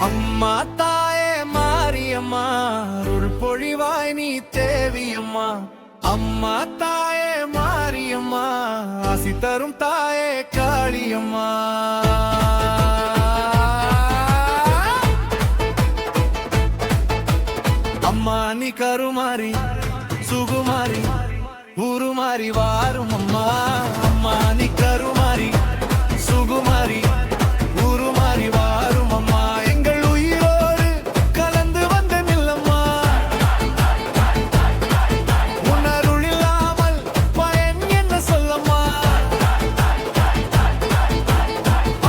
அம்மா தாயே மாரியம்மா அருள் பொழிவாய் நீ தேவியம்மா. அம்மா தாயே மாரியம்மா ஆசி தரும் தாயே காளியம்மா. அம்மா நீ கருமாரி சுகுமாரி உருமாறி வாரும் அம்மா. அம்மா நீ கருமாரி சுகுமாரி உருமாறி வாரும் அம்மா. எங்கள் உயிரோடு கலந்து வந்த நில்லம்மா. உணருள் இல்லாமல் பயன் என்ன சொல்லம்மா.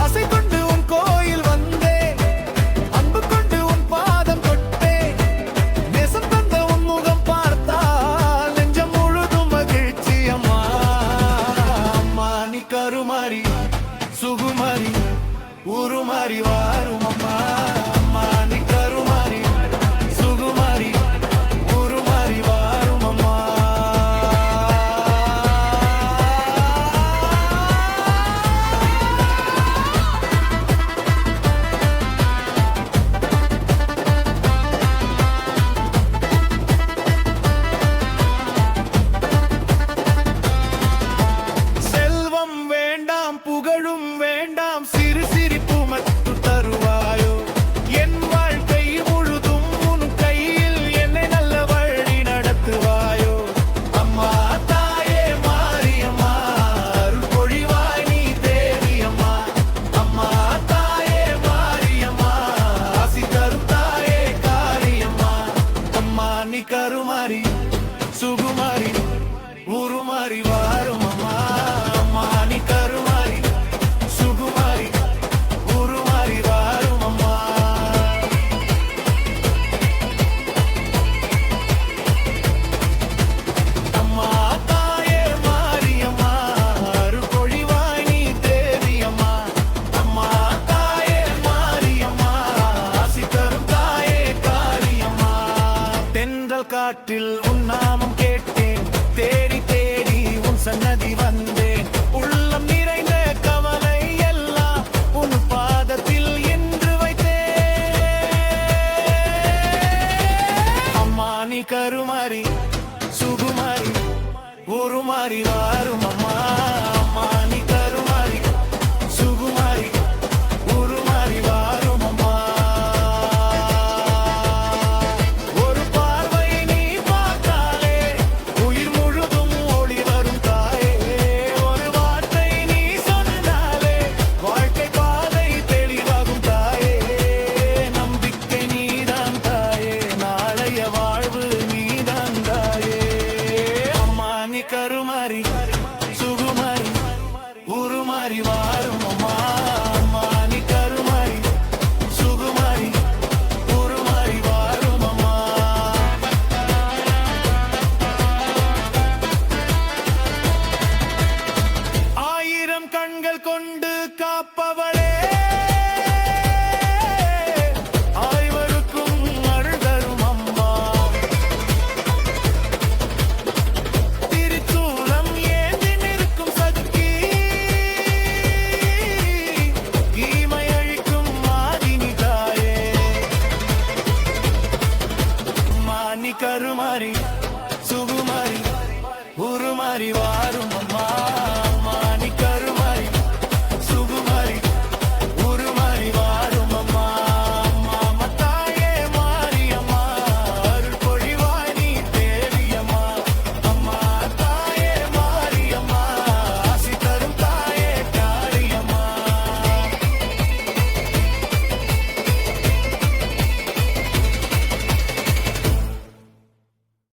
ஆசை கொண்டு உன் கோயில் வந்தே, அன்பு கொண்டு உன் பாதம் தொட்டே, நேசம் தந்த உன் முகம் பார்த்தால் நெஞ்சம் முழுதும் மகிழ்ச்சி அம்மா. அம்மா நீ கருமாரி சுகுமாரி உருமாறி வாரும்